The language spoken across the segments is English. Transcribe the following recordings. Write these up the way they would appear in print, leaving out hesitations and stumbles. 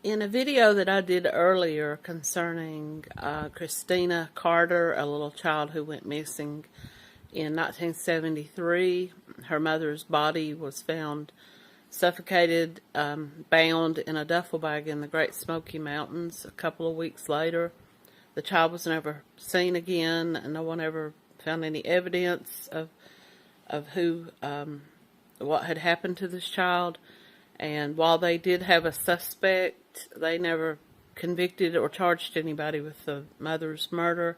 In a video that I did earlier concerning Christina Carter, a little child who went missing in 1973, her mother's body was found suffocated, bound in a duffel bag in the Great Smoky Mountains. A couple of weeks later, the child was never seen again, and no one ever found any evidence of what had happened to this child. And while they did have a suspect, they never convicted or charged anybody with the mother's murder.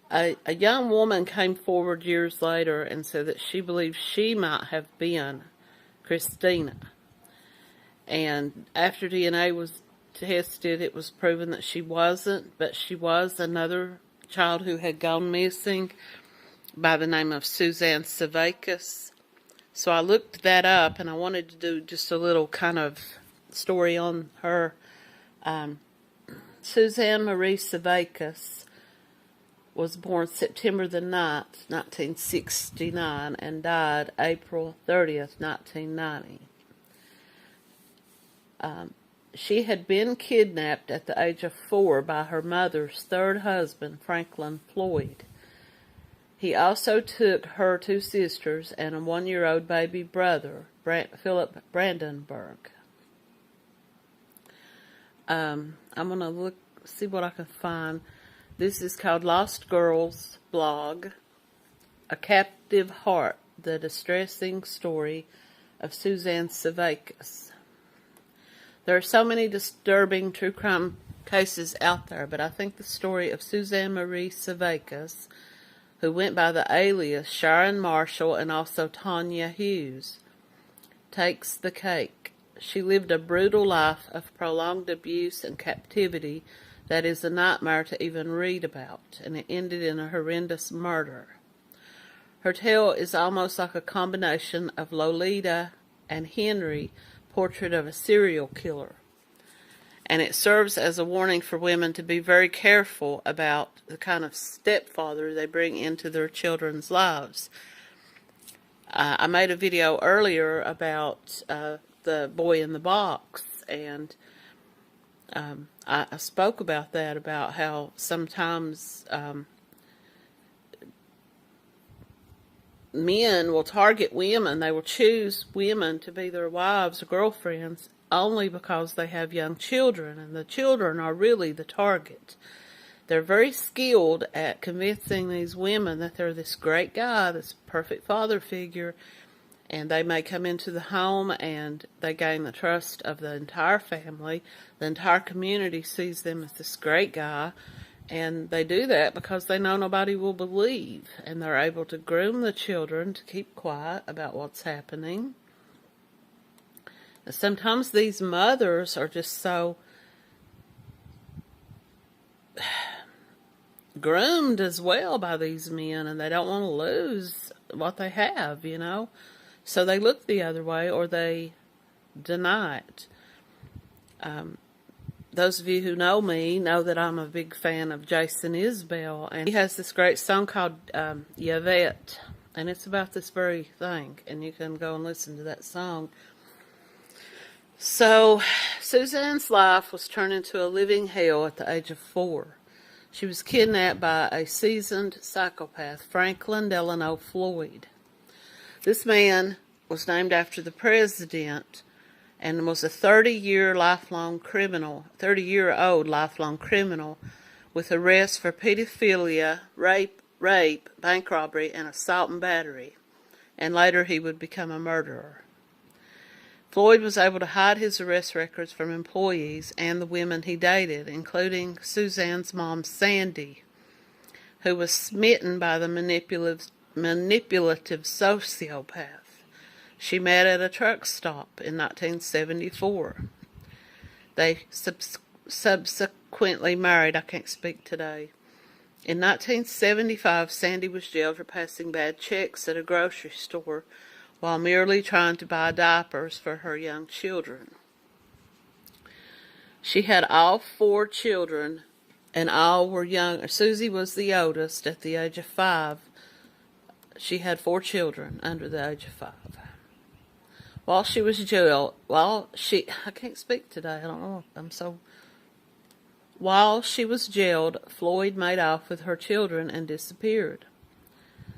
A young woman came forward years later and said that she believed she might have been Christina. And after DNA was tested, it was proven that she wasn't, but she was another child who had gone missing by the name of Suzanne Suvekis. So I looked that up, and I wanted to do just a little kind of story on her. Suzanne Marie Suvekis was born September the 9th, 1969, and died April 30th, 1990. She had been kidnapped at the age of 4 by her mother's third husband, Franklin Floyd. He also took her 2 sisters and a 1-year-old baby brother, Philip Brandenburg. I'm going to see what I can find. This is called Lost Girls Blog, A Captive Heart, the distressing story of Suzanne Suvekis. There are so many disturbing true crime cases out there, but I think the story of Suzanne Marie Suvekis, who went by the alias Sharon Marshall and also Tonya Hughes, takes the cake. She lived a brutal life of prolonged abuse and captivity that is a nightmare to even read about, and it ended in a horrendous murder. Her tale is almost like a combination of Lolita and Henry, Portrait of a Serial Killer. And it serves as a warning for women to be very careful about the kind of stepfather they bring into their children's lives. I made a video earlier about the boy in the box, and I spoke about that, about how sometimes men will target women. They will choose women to be their wives or girlfriends only because they have young children, and the children are really the target. They're very skilled at convincing these women that they're this great guy, this perfect father figure, and they may come into the home and they gain the trust of the entire family. The entire community sees them as this great guy, and they do that because they know nobody will believe, and they're able to groom the children to keep quiet about what's happening. Sometimes these mothers are just so groomed as well by these men, and they don't want to lose what they have, So they look the other way, or they deny it. Those of you who know me know that I'm a big fan of Jason Isbell, and he has this great song called Yvette, and it's about this very thing, and you can go and listen to that song. So, Suzanne's life was turned into a living hell at the age of 4. She was kidnapped by a seasoned psychopath, Franklin Delano Floyd. This man was named after the president and was a 30-year-old lifelong criminal with arrests for pedophilia, rape, bank robbery, and assault and battery. And later he would become a murderer. Floyd was able to hide his arrest records from employees and the women he dated, including Suzanne's mom, Sandy, who was smitten by the manipulative sociopath she met at a truck stop in 1974. They subsequently married. I can't speak today. In 1975, Sandy was jailed for passing bad checks at a grocery store while merely trying to buy diapers for her young children. She had all 4 children, and all were young. Susie was the oldest at the age of 5. She had 4 children under the age of 5. While she was jailed, I can't speak today, I don't know, while she was jailed, Floyd made off with her children and disappeared.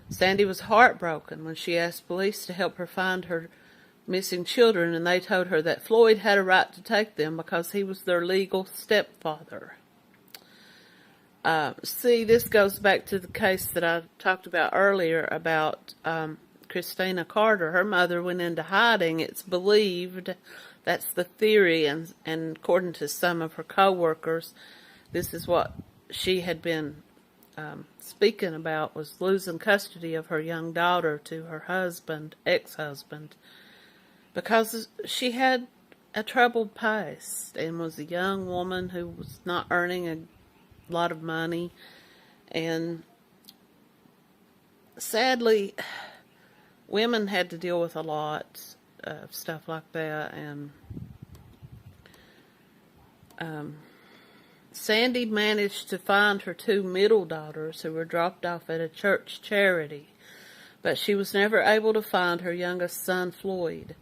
Sandy was heartbroken when she asked police to help her find her missing children, and they told her that Floyd had a right to take them because he was their legal stepfather. This goes back to the case that I talked about earlier about Christina Carter. Her mother went into hiding. It's believed, that's the theory, and according to some of her co-workers, this is what she had been speaking about, was losing custody of her young daughter to her husband, ex-husband, because she had a troubled past and was a young woman who was not earning a lot of money, and sadly women had to deal with a lot of stuff like that. And Sandy managed to find her two middle daughters who were dropped off at a church charity, but she was never able to find her youngest son, Floyd.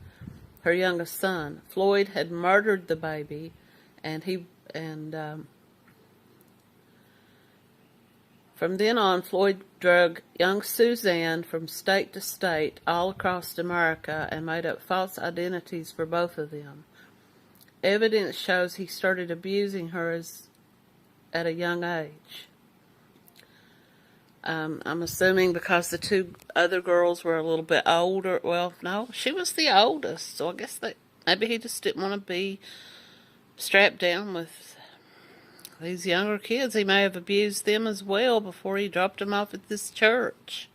Her youngest son, Floyd, had murdered the baby, and from then on, Floyd drug young Suzanne from state to state all across America and made up false identities for both of them. Evidence shows he started abusing her at a young age. I'm assuming because the two other girls were a little bit older. Well, no, she was the oldest, so I guess that maybe he just didn't want to be strapped down with these younger kids. He may have abused them as well before he dropped them off at this church.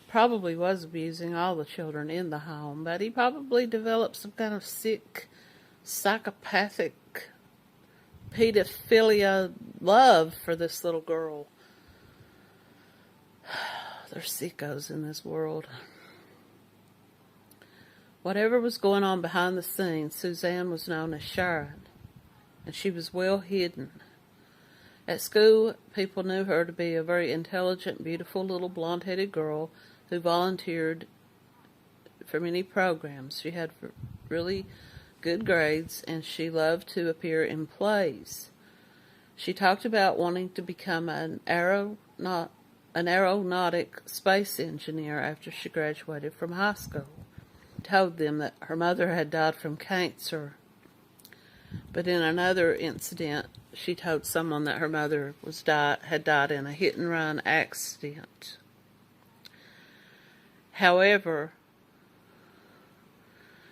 Probably was abusing all the children in the home, but he probably developed some kind of sick, psychopathic pedophilia love for this little girl. There's sickos in this world. Whatever was going on behind the scenes, Suzanne was known as Sharon, and she was well hidden. At school, people knew her to be a very intelligent, beautiful little blonde-headed girl who volunteered for many programs. She had really good grades, and she loved to appear in plays. She talked about wanting to become an aeronautic space engineer after she graduated from high school. Told them that her mother had died from cancer, but in another incident, she told someone that her mother had died in a hit-and-run accident. However,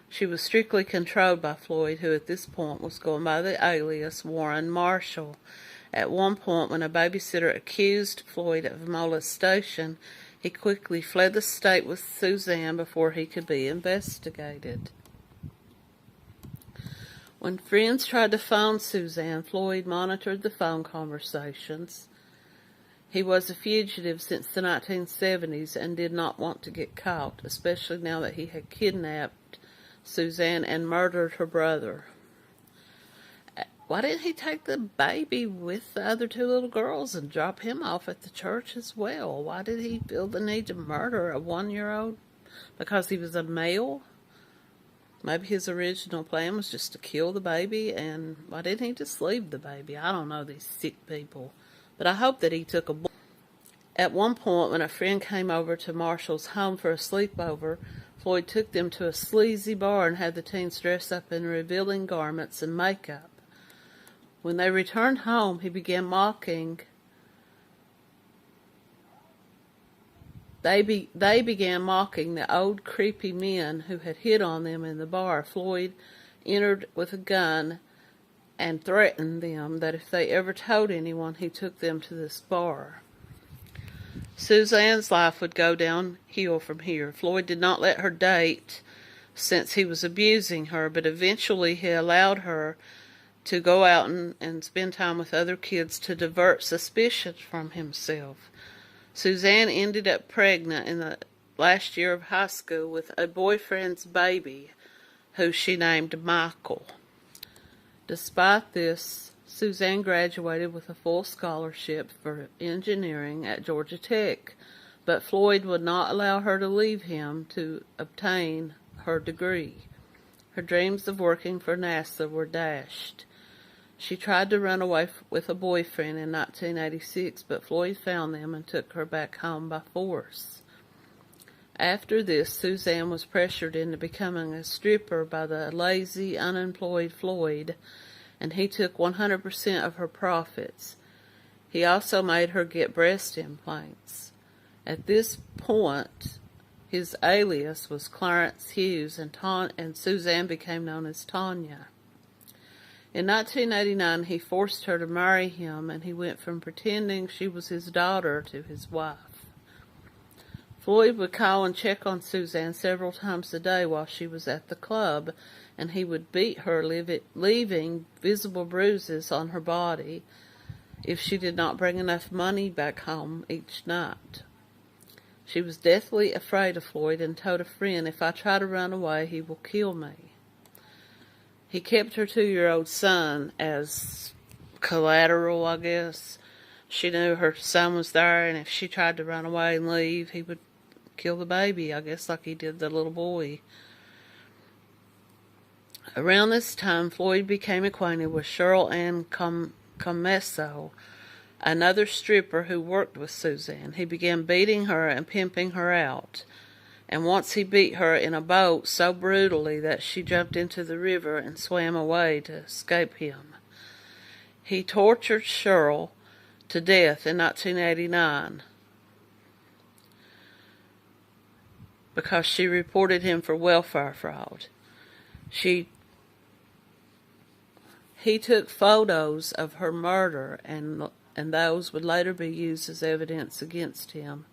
she was strictly controlled by Floyd, who at this point was going by the alias Warren Marshall. At one point, when a babysitter accused Floyd of molestation, he quickly fled the state with Suzanne before he could be investigated. When friends tried to phone Suzanne, Floyd monitored the phone conversations. He was a fugitive since the 1970s and did not want to get caught, especially now that he had kidnapped Suzanne and murdered her brother. Why didn't he take the baby with the other two little girls and drop him off at the church as well? Why did he feel the need to murder a 1-year-old? Because he was a male? Maybe his original plan was just to kill the baby, and why didn't he just leave the baby? I don't know, these sick people. But I hope that he took a... At one point, when a friend came over to Marshall's home for a sleepover, Floyd took them to a sleazy bar and had the teens dress up in revealing garments and makeup. When they returned home, he began mocking. They began mocking the old creepy men who had hit on them in the bar. Floyd entered with a gun and threatened them that if they ever told anyone, he took them to this bar. Suzanne's life would go downhill from here. Floyd did not let her date since he was abusing her, but eventually he allowed her to go out and spend time with other kids to divert suspicion from himself. Suzanne ended up pregnant in the last year of high school with a boyfriend's baby, who she named Michael. Despite this, Suzanne graduated with a full scholarship for engineering at Georgia Tech. but Floyd would not allow her to leave him to obtain her degree. Her dreams of working for NASA were dashed. She tried to run away with a boyfriend in 1986, but Floyd found them and took her back home by force. After this, Suzanne was pressured into becoming a stripper by the lazy, unemployed Floyd, and he took 100% of her profits. He also made her get breast implants. At this point, his alias was Clarence Hughes, and Suzanne became known as Tonya. In 1989, he forced her to marry him, and he went from pretending she was his daughter to his wife. Floyd would call and check on Suzanne several times a day while she was at the club, and he would beat her, leaving visible bruises on her body if she did not bring enough money back home each night. She was deathly afraid of Floyd and told a friend, "If I try to run away, he will kill me." He kept her 2-year-old son as collateral, I guess. She knew her son was there, and if she tried to run away and leave, he would kill the baby, I guess, like he did the little boy. Around this time, Floyd became acquainted with Sharon Comesso, another stripper who worked with Suzanne. He began beating her and pimping her out, and once he beat her in a boat so brutally that she jumped into the river and swam away to escape him. He tortured Cheryl to death in 1989 because she reported him for welfare fraud. He took photos of her murder, and those would later be used as evidence against him.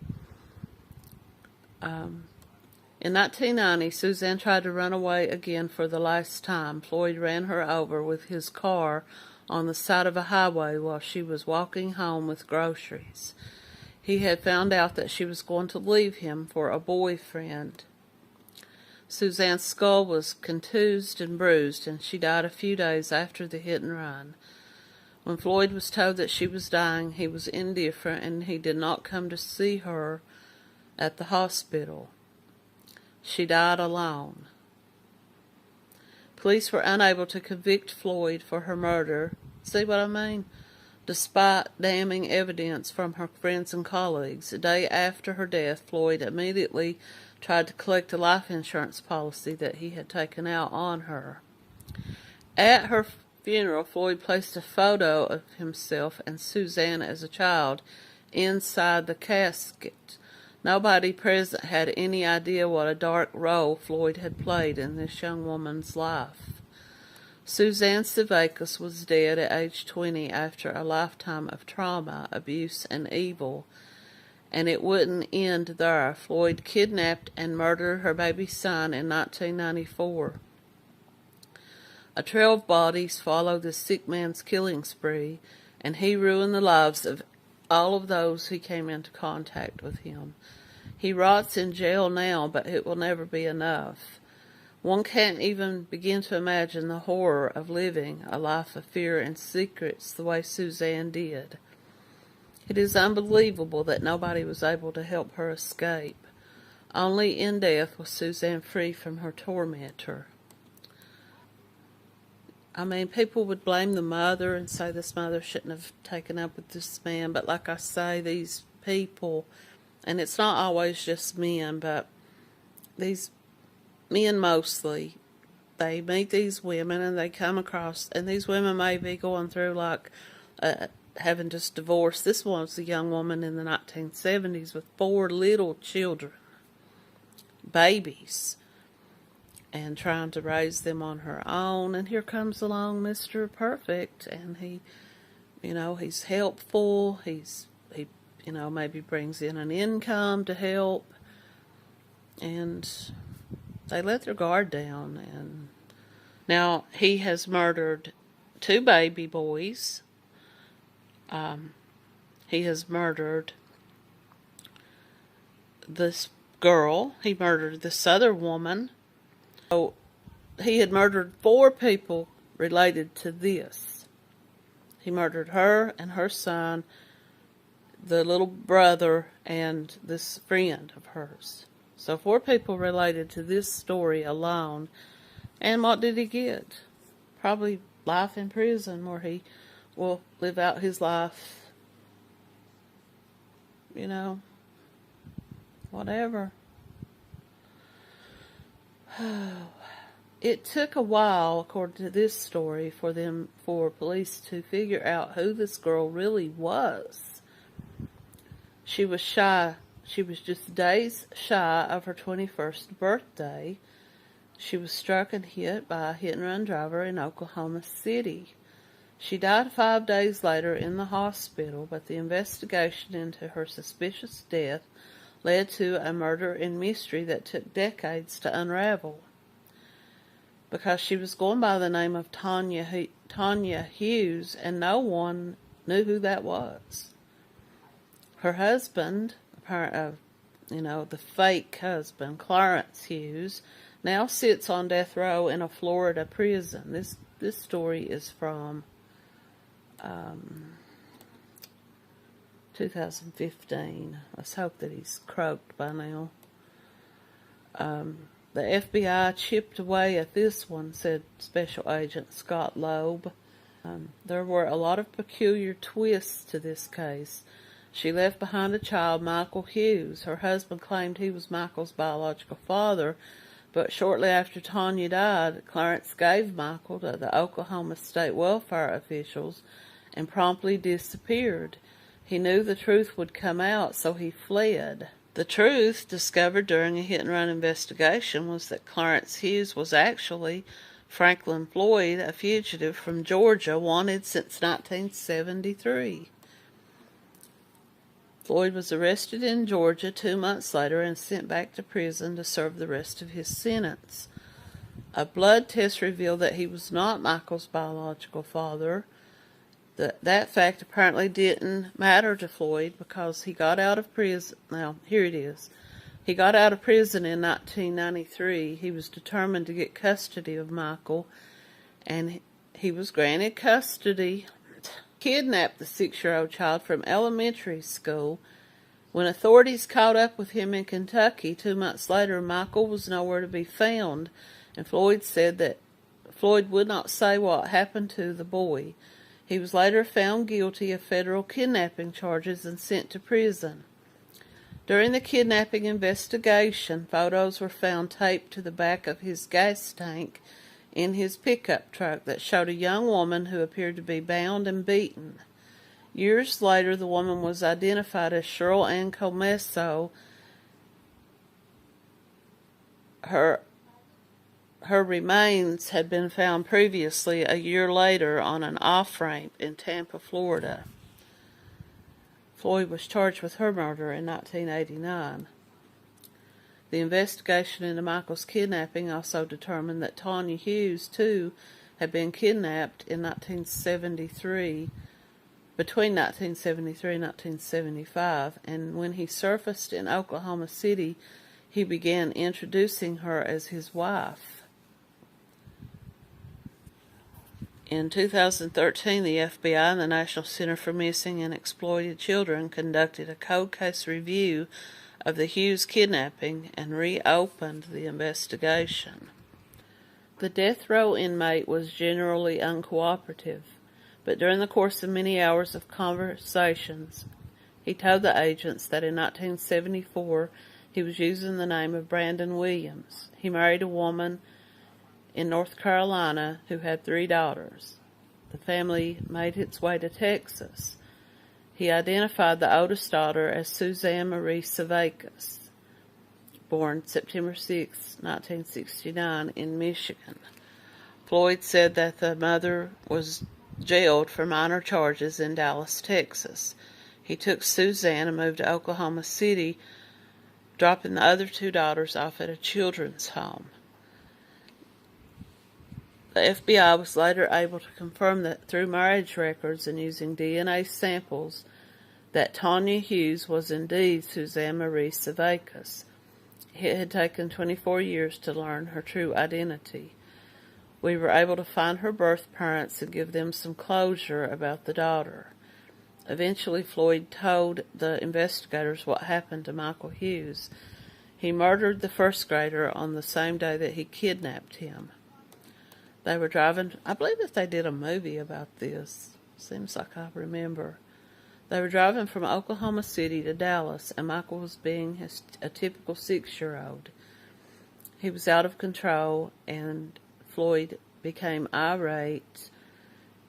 In 1990, Suzanne tried to run away again for the last time. Floyd ran her over with his car on the side of a highway while she was walking home with groceries. He had found out that she was going to leave him for a boyfriend. Suzanne's skull was contused and bruised, and she died a few days after the hit and run. When Floyd was told that she was dying, he was indifferent, and he did not come to see her at the hospital. She died alone. Police were unable to convict Floyd for her murder. See what I mean? Despite damning evidence from her friends and colleagues. A day after her death, Floyd immediately tried to collect a life insurance policy that he had taken out on her. At her funeral, Floyd placed a photo of himself and Suzanne as a child inside the casket. Nobody present had any idea what a dark role Floyd had played in this young woman's life. Suzanne Suvekis was dead at age 20 after a lifetime of trauma, abuse, and evil. And it wouldn't end there. Floyd kidnapped and murdered her baby son in 1994. A trail of bodies followed the sick man's killing spree, and he ruined the lives of all of those who came into contact with him. He rots in jail now, but it will never be enough. One can't even begin to imagine the horror of living a life of fear and secrets the way Suzanne did. It is unbelievable that nobody was able to help her escape. Only in death was Suzanne free from her tormentor. I mean, people would blame the mother and say this mother shouldn't have taken up with this man, but like I say, these people, and it's not always just men, but these men mostly, they meet these women and they come across, and these women may be going through like having just divorced. This one was a young woman in the 1970s with 4 little children, babies, and trying to raise them on her own. And here comes along Mr. Perfect, and he, he's helpful. He, maybe brings in an income to help, and they let their guard down. And now he has murdered 2 baby boys. He has murdered this girl. He murdered this other woman. So he had murdered 4 people related to this. He murdered her and her son. the little brother, and this friend of hers. So 4 people related to this story alone. And what did he get? Probably life in prison, where he will live out his life, whatever. It took a while, according to this story, for police to figure out who this girl really was. She was shy. She was just days shy of her 21st birthday. She was struck and hit by a hit-and-run driver in Oklahoma City. She died 5 days later in the hospital, but the investigation into her suspicious death led to a murder and mystery that took decades to unravel. Because she was going by the name of Tonya Hughes, and no one knew who that was. Her husband, the fake husband, Clarence Hughes, now sits on death row in a Florida prison. This story is from 2015. Let's hope that he's croaked by now. The FBI chipped away at this one, said Special Agent Scott Loeb. There were a lot of peculiar twists to this case. She left behind a child, Michael Hughes. Her husband claimed he was Michael's biological father, but shortly after Tonya died, Clarence gave Michael to the Oklahoma State welfare officials and promptly disappeared. He knew the truth would come out, so he fled. The truth, discovered during a hit-and-run investigation, was that Clarence Hughes was actually Franklin Floyd, a fugitive from Georgia, wanted since 1973. Floyd was arrested in Georgia 2 months later and sent back to prison to serve the rest of his sentence. A blood test revealed that he was not Michael's biological father. That fact apparently didn't matter to Floyd because he got out of prison. Now, here it is. He got out of prison in 1993. He was determined to get custody of Michael, and he was granted custody. Kidnapped the 6-year-old child from elementary school. When authorities caught up with him in Kentucky 2 months later, Michael was nowhere to be found, and Floyd said that Floyd would not say what happened to the boy. He was later found guilty of federal kidnapping charges and sent to prison. During the kidnapping investigation, photos were found taped to the back of his gas tank in his pickup truck that showed a young woman who appeared to be bound and beaten. Years later, the woman was identified as Cheryl Ann Comesso. Her remains had been found previously a year later on an off-ramp in Tampa, Florida. Floyd was charged with her murder in 1989. The investigation into Michael's kidnapping also determined that Tonya Hughes, too, had been kidnapped in 1973, between 1973 and 1975, and when he surfaced in Oklahoma City, he began introducing her as his wife. In 2013, the FBI and the National Center for Missing and Exploited Children conducted a cold case review of the Hughes kidnapping and reopened the investigation. The death row inmate was generally uncooperative, but during the course of many hours of conversations, he told the agents that in 1974 he was using the name of Brandon Williams. He married a woman in North Carolina who had 3 daughters. The family made its way to Texas. He identified the oldest daughter as Suzanne Marie Suvekis, born September 6, 1969, in Michigan. Floyd said that the mother was jailed for minor charges in Dallas, Texas. He took Suzanne and moved to Oklahoma City, dropping the other 2 daughters off at a children's home. The FBI was later able to confirm that through marriage records and using DNA samples that Tonya Hughes was indeed Suzanne Marie Suvekis. It had taken 24 years to learn her true identity. We were able to find her birth parents and give them some closure about the daughter. Eventually, Floyd told the investigators what happened to Michael Hughes. He murdered the first grader on the same day that he kidnapped him. They were driving, I believe that they did a movie about this. Seems like I remember. They were driving from Oklahoma City to Dallas, and Michael was being a typical 6-year-old. He was out of control, and Floyd became irate,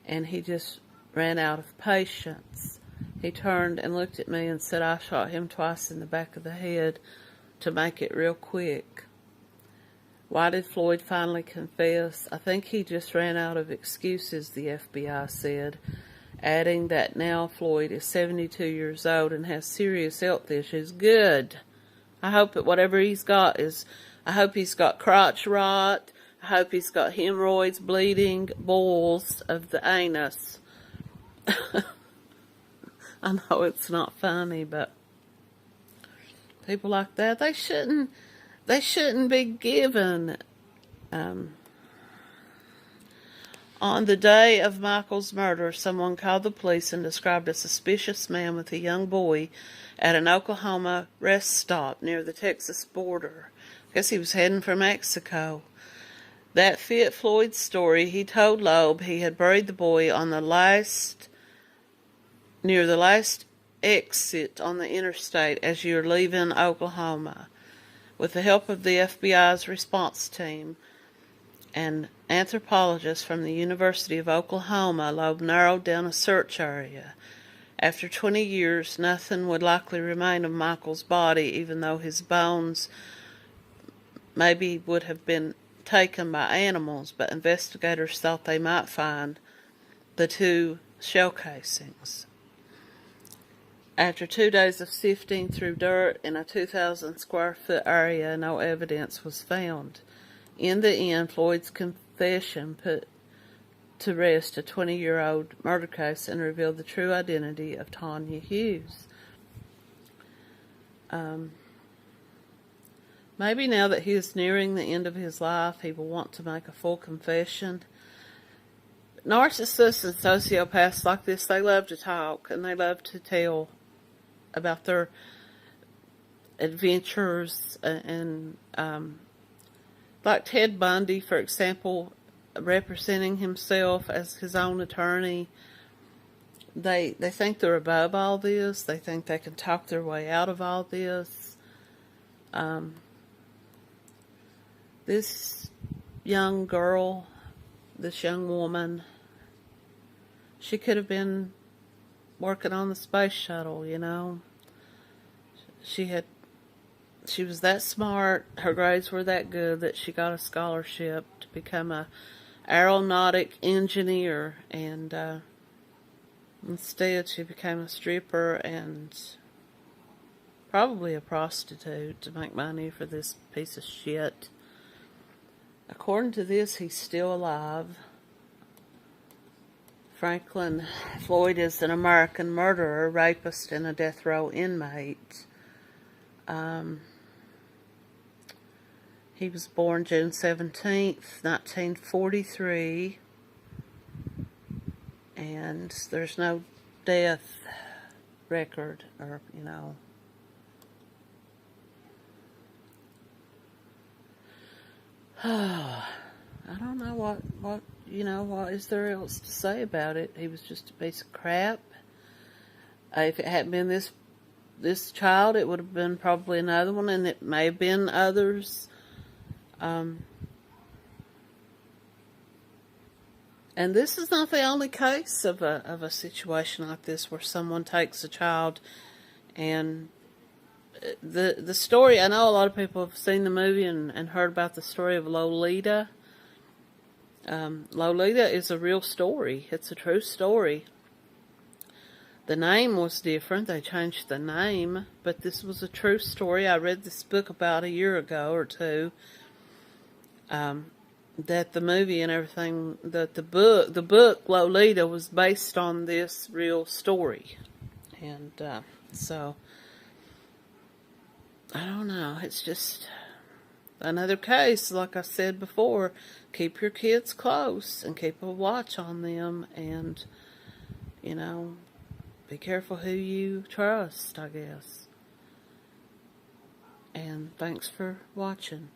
and he just ran out of patience. He turned and looked at me and said, "I shot him twice in the back of the head to make it real quick." Why did Floyd finally confess? I think he just ran out of excuses, the FBI said, adding that now Floyd is 72 years old and has serious health issues. Good. I hope that whatever he's got I hope he's got crotch rot. I hope he's got hemorrhoids, bleeding, boils of the anus. I know it's not funny, but people like that, they shouldn't be given. On the day of Michael's murder, someone called the police and described a suspicious man with a young boy at an Oklahoma rest stop near the Texas border. I guess he was heading for Mexico. That fit Floyd's story. He told Loeb he had buried the boy on near the last exit on the interstate as you're leaving Oklahoma. With the help of the FBI's response team and anthropologists from the University of Oklahoma, Loeb narrowed down a search area. After 20 years, nothing would likely remain of Michael's body, even though his bones maybe would have been taken by animals, but investigators thought they might find the 2 shell casings. After 2 days of sifting through dirt in a 2,000 square foot area, no evidence was found. In the end, Floyd's confession put to rest a 20-year-old murder case and revealed the true identity of Tonya Hughes. Maybe now that he is nearing the end of his life, he will want to make a full confession. Narcissists and sociopaths like this, they love to talk and they love to tell about their adventures, and like Ted Bundy, for example, representing himself as his own attorney. They think they're above all this. They think they can talk their way out of all this. This young girl, this young woman, she could have been working on the space shuttle, you know. She was that smart, her grades were that good that she got a scholarship to become a aeronautic engineer, and instead she became a stripper and probably a prostitute to make money for this piece of shit. According to this, he's still alive. Franklin Floyd is an American murderer, rapist, and a death row inmate. He was born June 17th, 1943, and there's no death record, or, you know. I don't know what is there else to say about it. He was just a piece of crap. If it hadn't been this child, it would have been probably another one, and it may have been others. And this is not the only case of a situation like this where someone takes a child, and the story, I know a lot of people have seen the movie and heard about the story of Lolita. Lolita is a real story. It's a true story. The name was different. They changed the name, but this was a true story. I read this book about a year ago or two. That the movie and everything, that the book Lolita was based on this real story, and so I don't know. It's just another case. Like I said before, keep your kids close and keep a watch on them, and be careful who you trust, I guess. And thanks for watching.